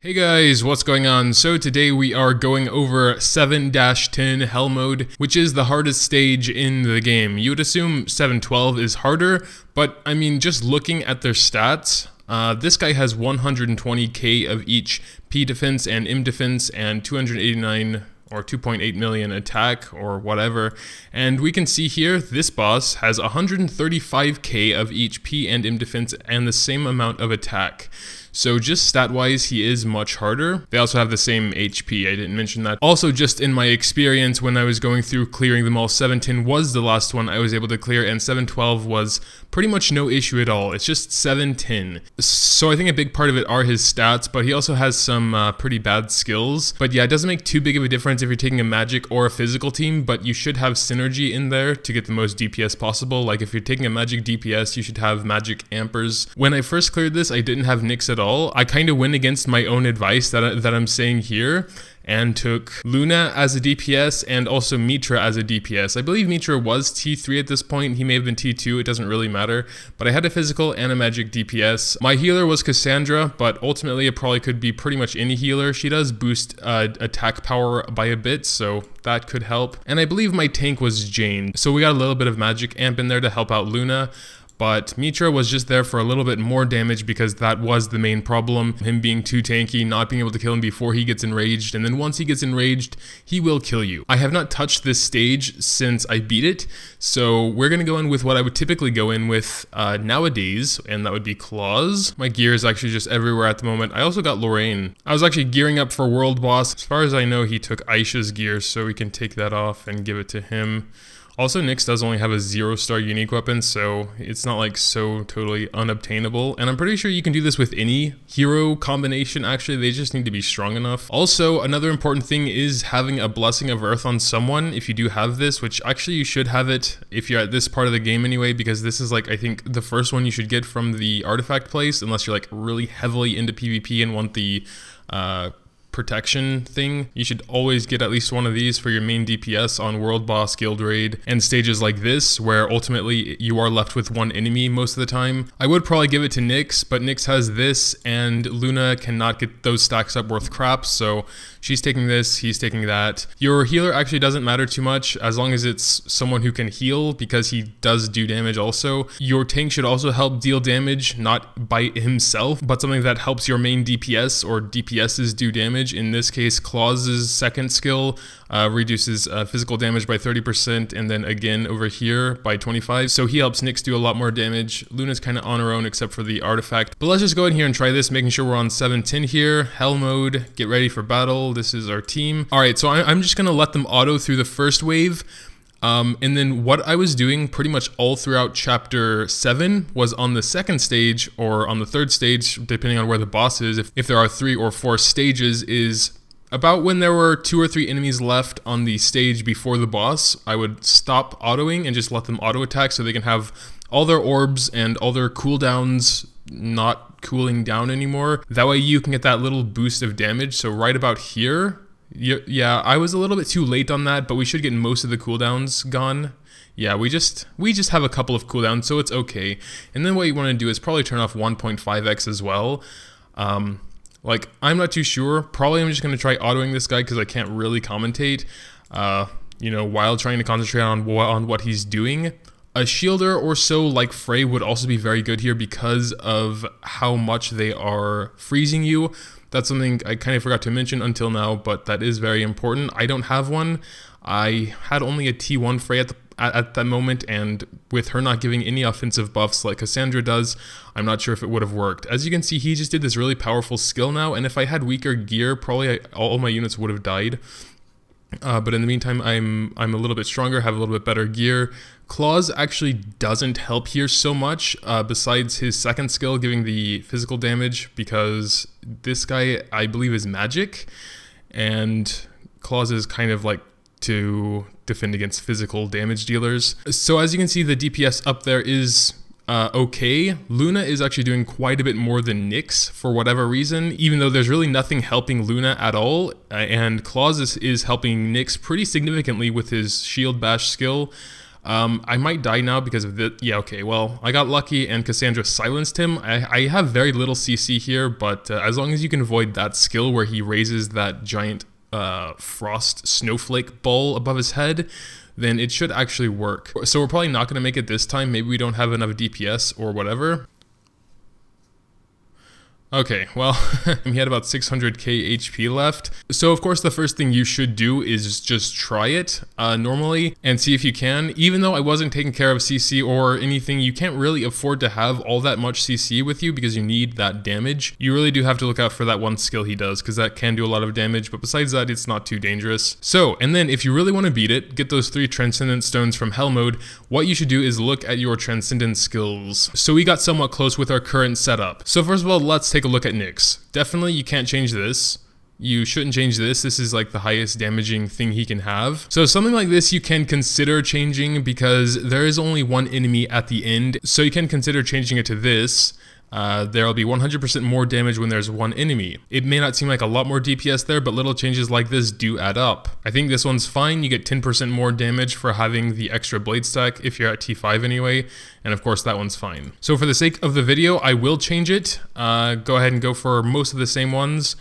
Hey guys, what's going on? So today we are going over 7-10 Hell Mode, which is the hardest stage in the game. You would assume 712 is harder, but I mean, just looking at their stats, this guy has 120k of each P defense and M defense and 289 or 2.8 million attack or whatever. And we can see here, this boss has 135k of each P and M defense and the same amount of attack. So just stat-wise, he is much harder. They also have the same HP, I didn't mention that. Also, just in my experience when I was going through clearing them all, 710 was the last one I was able to clear, and 712 was pretty much no issue at all. It's just 710. So I think a big part of it are his stats, but he also has some pretty bad skills. But yeah, it doesn't make too big of a difference if you're taking a magic or a physical team, but you should have synergy in there to get the most DPS possible. Like if you're taking a magic DPS, you should have magic ampers. When I first cleared this, I didn't have Nyx at all. I kind of went against my own advice that I'm saying here and took Luna as a DPS and also Mitra as a DPS. I believe Mitra was T3 at this point. He may have been T2, it doesn't really matter. But I had a physical and a magic DPS. My healer was Cassandra, but ultimately it probably could be pretty much any healer. She does boost attack power by a bit, so that could help. And I believe my tank was Jane. So we got a little bit of magic amp in there to help out Luna. But Mitra was just there for a little bit more damage because that was the main problem. Him being too tanky, not being able to kill him before he gets enraged, and then once he gets enraged, he will kill you. I have not touched this stage since I beat it, so we're going to go in with what I would typically go in with nowadays, and that would be Claws. My gear is actually just everywhere at the moment. I also got Lorraine. I was actually gearing up for World Boss. As far as I know, he took Aisha's gear, so we can take that off and give it to him. Also, Nyx does only have a 0-star unique weapon, so it's not like so totally unobtainable. And I'm pretty sure you can do this with any hero combination, actually. They just need to be strong enough. Also, another important thing is having a Blessing of Earth on someone, if you do have this, which actually you should have it if you're at this part of the game anyway, because this is like, I think, the first one you should get from the artifact place, unless you're like really heavily into PvP and want the protection thing. You should always get at least one of these for your main DPS on World Boss, Guild Raid, and stages like this, where ultimately you are left with one enemy most of the time. I would probably give it to Nyx, but Nyx has this, and Luna cannot get those stacks up worth crap, so she's taking this, he's taking that. Your healer actually doesn't matter too much, as long as it's someone who can heal, because he does do damage also. Your tank should also help deal damage, not by himself, but something that helps your main DPS, or DPSs do damage. In this case, Claws' second skill reduces physical damage by 30%, and then again over here by 25%. So he helps Nyx do a lot more damage. Luna's kind of on her own except for the artifact. But let's just go in here and try this, making sure we're on 710 here. Hell mode, get ready for battle. This is our team. All right, so I'm just gonna let them auto through the first wave. And then what I was doing pretty much all throughout chapter 7 was on the second stage or on the third stage, depending on where the boss is. If there are 3 or 4 stages, is about when there were 2 or 3 enemies left on the stage before the boss, I would stop autoing and just let them auto attack so they can have all their orbs and all their cooldowns not cooling down anymore. That way you can get that little boost of damage. So right about here, yeah, I was a little bit too late on that, but we should get most of the cooldowns gone. Yeah, we just have a couple of cooldowns, so it's okay. And then what you want to do is probably turn off 1.5x as well. Like, I'm not too sure. Probably I'm just going to try autoing this guy because I can't really commentate, you know, while trying to concentrate on what he's doing. A shielder or so like Frey would also be very good here because of how much they are freezing you. That's something I kind of forgot to mention until now, but that is very important. I don't have one. I had only a T1 Frey at that moment, and with her not giving any offensive buffs like Cassandra does, I'm not sure if it would have worked. As you can see, he just did this really powerful skill now, and if I had weaker gear, probably all my units would have died. But in the meantime, I'm a little bit stronger, have a little bit better gear. Claws actually doesn't help here so much, besides his second skill giving the physical damage, because this guy, I believe, is magic, and Claws is kind of like to defend against physical damage dealers. So as you can see, the DPS up there is okay. Luna is actually doing quite a bit more than Nyx for whatever reason, even though there's really nothing helping Luna at all, and Claws is helping Nyx pretty significantly with his shield bash skill. I might die now because of the, yeah, okay, well, I got lucky and Cassandra silenced him. I have very little CC here, but as long as you can avoid that skill where he raises that giant frost snowflake ball above his head, then it should actually work. So we're probably not going to make it this time. Maybe we don't have enough DPS or whatever. Okay, well, he had about 600k HP left. So of course the first thing you should do is just try it normally and see if you can. Even though I wasn't taking care of CC or anything, you can't really afford to have all that much CC with you because you need that damage. You really do have to look out for that one skill he does because that can do a lot of damage, but besides that, it's not too dangerous. So, and then if you really want to beat it, get those 3 Transcendent stones from Hell mode, what you should do is look at your Transcendent skills. So we got somewhat close with our current setup. So first of all, let's take a look at Nyx. Definitely you can't change this. You shouldn't change this. This is like the highest damaging thing he can have. So something like this you can consider changing because there is only one enemy at the end. So you can consider changing it to this. There'll be 100% more damage when there's one enemy. It may not seem like a lot more DPS there, but little changes like this do add up. I think this one's fine. You get 10% more damage for having the extra blade stack if you're at T5 anyway. And of course that one's fine. So for the sake of the video, I will change it. Go ahead and go for most of the same ones.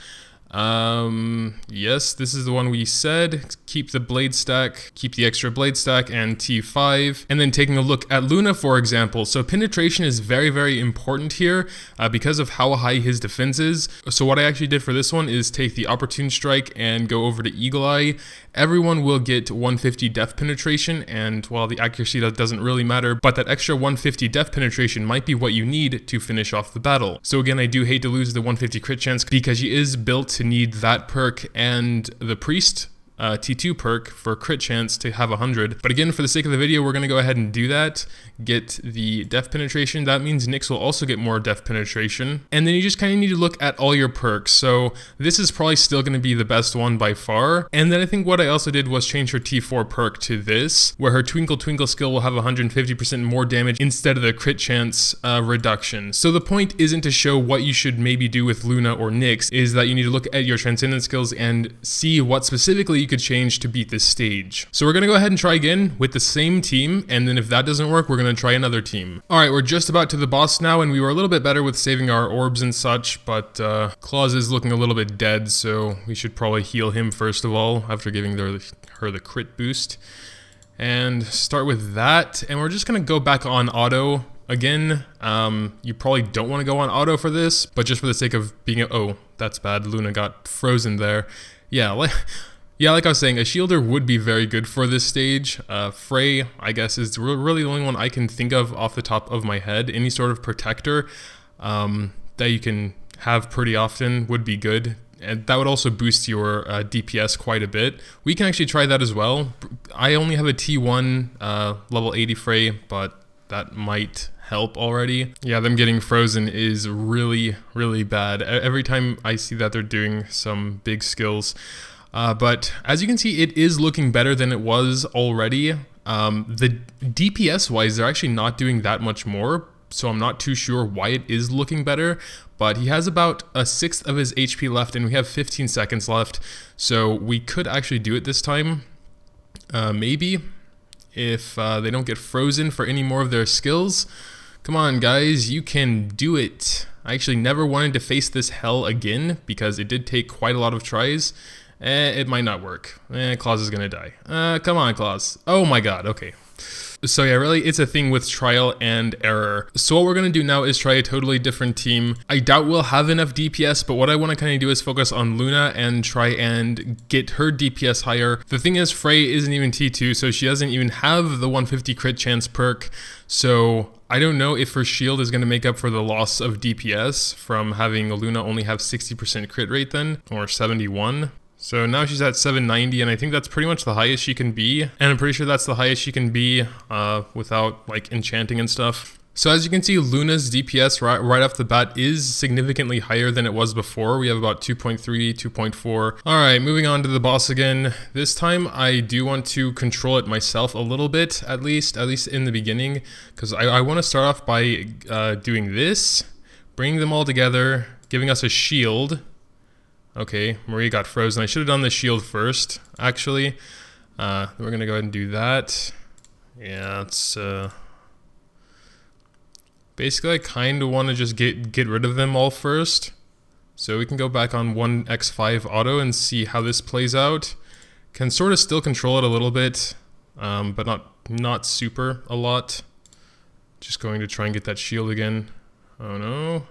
Yes, this is the one we said. Keep the blade stack, keep the extra blade stack and T5. And then taking a look at Luna, for example. So penetration is very, very important here because of how high his defense is. So what I actually did for this one is take the opportune strike and go over to Eagle Eye. Everyone will get 150 depth penetration, and while the accuracy doesn't really matter, but that extra 150 depth penetration might be what you need to finish off the battle. So again, I do hate to lose the 150 crit chance because he is built to need that perk and the priest T2 perk for crit chance to have 100. But again, for the sake of the video, we're going to go ahead and do that. Get the depth penetration. That means Nyx will also get more depth penetration. And then you just kind of need to look at all your perks. So this is probably still going to be the best one by far. And then I think what I also did was change her T4 perk to this, where her Twinkle Twinkle skill will have 150% more damage instead of the crit chance reduction. So the point isn't to show what you should maybe do with Luna or Nyx, is that you need to look at your Transcendent skills and see what specifically you could change to beat this stage. So we're going to go ahead and try again with the same team, and then if that doesn't work, we're going to try another team. Alright, we're just about to the boss now, and we were a little bit better with saving our orbs and such, but Claus is looking a little bit dead, so we should probably heal him first of all, after giving her the crit boost. And start with that, and we're just going to go back on auto. Again, you probably don't want to go on auto for this, but just for the sake of being oh, that's bad, Luna got frozen there. Yeah, like I was saying, a shielder would be very good for this stage. Frey, I guess, is really the only one I can think of off the top of my head. Any sort of protector that you can have pretty often would be good. And that would also boost your DPS quite a bit. We can actually try that as well. I only have a T1 level 80 Frey, but that might help already. Yeah, them getting frozen is really, really bad. Every time I see that they're doing some big skills. But as you can see, it is looking better than it was already. The DPS wise, they're actually not doing that much more, so I'm not too sure why it is looking better, but he has about a sixth of his HP left and we have 15 seconds left, so we could actually do it this time, maybe, if they don't get frozen for any more of their skills. Come on guys, you can do it. I actually never wanted to face this hell again because it did take quite a lot of tries. It might not work. Claus is gonna die. Come on, Claus. Oh my god, okay. So yeah, really, it's a thing with trial and error. So what we're gonna do now is try a totally different team. I doubt we'll have enough DPS, but what I wanna kinda do is focus on Luna and try and get her DPS higher. The thing is, Frey isn't even T2, so she doesn't even have the 150 crit chance perk. So I don't know if her shield is gonna make up for the loss of DPS from having Luna only have 60% crit rate then, or 71. So now she's at 790, and I think that's pretty much the highest she can be. And I'm pretty sure that's the highest she can be without like enchanting and stuff. So as you can see, Luna's DPS right off the bat is significantly higher than it was before. We have about 2.3, 2.4. All right, moving on to the boss again. This time I do want to control it myself a little bit, at least in the beginning, because I want to start off by doing this, bringing them all together, giving us a shield. Okay, Marie got frozen. I should have done the shield first, actually. We're gonna go ahead and do that. Yeah, it's basically I kind of want to just get rid of them all first. So we can go back on 1x5 auto and see how this plays out. Can sort of still control it a little bit, but not super a lot. Just going to try and get that shield again. Oh no.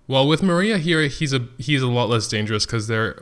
Well, with Maria here, he's a lot less dangerous because there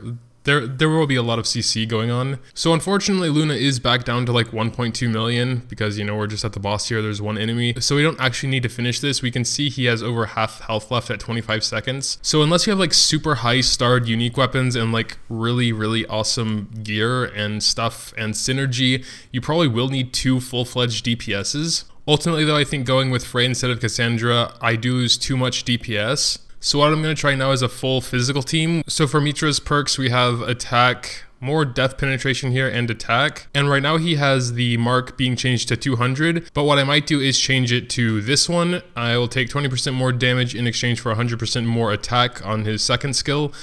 will be a lot of CC going on. So unfortunately, Luna is back down to like 1.2 million because, you know, we're just at the boss here. There's one enemy. So we don't actually need to finish this. We can see he has over half health left at 25 seconds. So unless you have like super high starred unique weapons and like really, really awesome gear and stuff and synergy, you probably will need 2 full-fledged DPSs. Ultimately though, I think going with Frey instead of Cassandra, I do lose too much DPS. So what I'm going to try now is a full physical team. So for Mitra's perks, we have attack, more death penetration here, and attack. And right now he has the mark being changed to 200. But what I might do is change it to this one. I will take 20% more damage in exchange for 100% more attack on his second skill.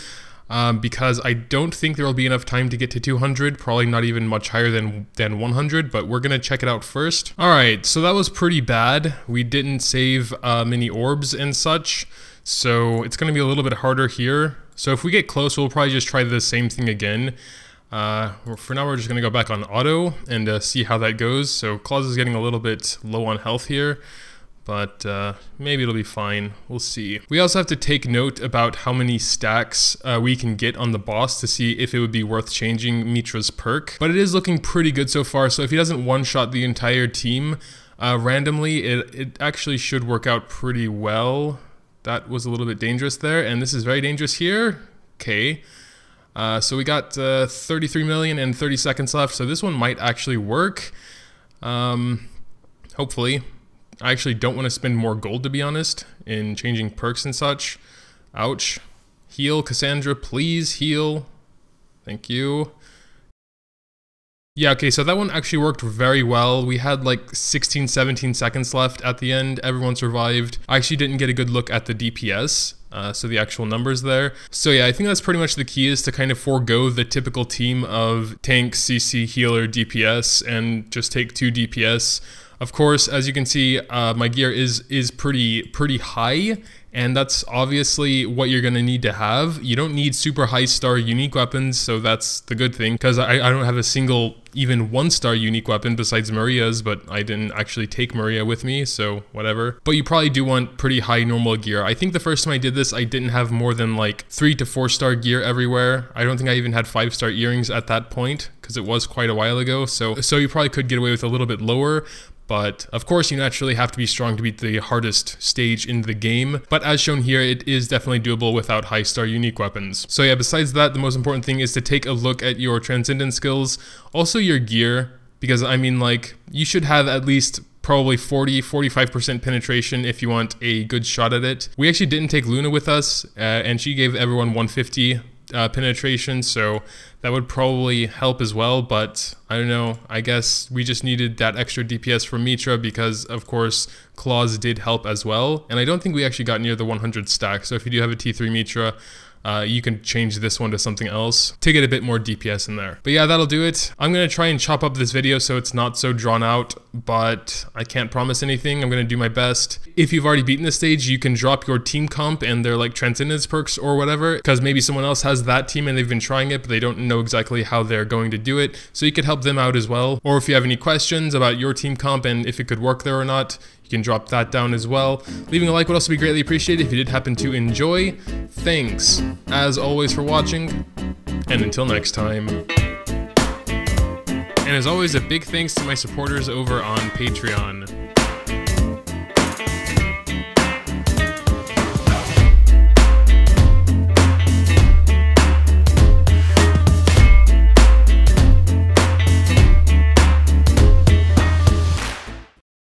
Because I don't think there will be enough time to get to 200, probably not even much higher than 100, but we're going to check it out first. Alright, so that was pretty bad. We didn't save many orbs and such. So it's going to be a little bit harder here. So if we get close, we'll probably just try the same thing again. For now, we're just going to go back on auto and see how that goes. So Claus is getting a little bit low on health here, but maybe it'll be fine. We'll see. We also have to take note about how many stacks we can get on the boss to see if it would be worth changing Mitra's perk. But it is looking pretty good so far. So if he doesn't one-shot the entire team randomly, it actually should work out pretty well. That was a little bit dangerous there, and this is very dangerous here. Okay, so we got 33 million and 30 seconds left, so this one might actually work. Hopefully. I actually don't want to spend more gold, to be honest, in changing perks and such. Ouch. Heal, Cassandra, please heal. Thank you. Yeah, okay, so that one actually worked very well. We had like 16, 17 seconds left at the end. Everyone survived. I actually didn't get a good look at the DPS, so the actual numbers there. So yeah, I think that's pretty much the key, is to kind of forego the typical team of tank, CC, healer, DPS, and just take 2 DPS. Of course, as you can see, my gear is pretty high, and that's obviously what you're going to need to have. You don't need super high star unique weapons, so that's the good thing, because I don't have a single even 1-star unique weapon besides Maria's, but I didn't actually take Maria with me, so whatever. But you probably do want pretty high normal gear. I think the first time I did this, I didn't have more than like 3 to 4-star gear everywhere. I don't think I even had 5-star earrings at that point, because it was quite a while ago, so you probably could get away with a little bit lower. But of course, you naturally have to be strong to beat the hardest stage in the game. But as shown here, it is definitely doable without high star unique weapons. So yeah, besides that, the most important thing is to take a look at your Transcendent skills, also your gear, because I mean, like, you should have at least probably 40-45% penetration if you want a good shot at it. We actually didn't take Luna with us, and she gave everyone 150 penetration, so that would probably help as well, but I don't know, I guess we just needed that extra DPS from Mitra because of course Claws did help as well, and I don't think we actually got near the 100 stack, so if you do have a T3 Mitra, you can change this one to something else to get a bit more DPS in there. But yeah, that'll do it. I'm going to try and chop up this video so it's not so drawn out, but I can't promise anything. I'm going to do my best. If you've already beaten this stage, you can drop your team comp and their like Transcendence perks or whatever, because maybe someone else has that team and they've been trying it, but they don't know exactly how they're going to do it. So you could help them out as well. Or if you have any questions about your team comp and if it could work there or not, you can drop that down as well. Leaving a like would also be greatly appreciated if you did happen to enjoy. Thanks, as always, for watching, and until next time. And as always, a big thanks to my supporters over on Patreon.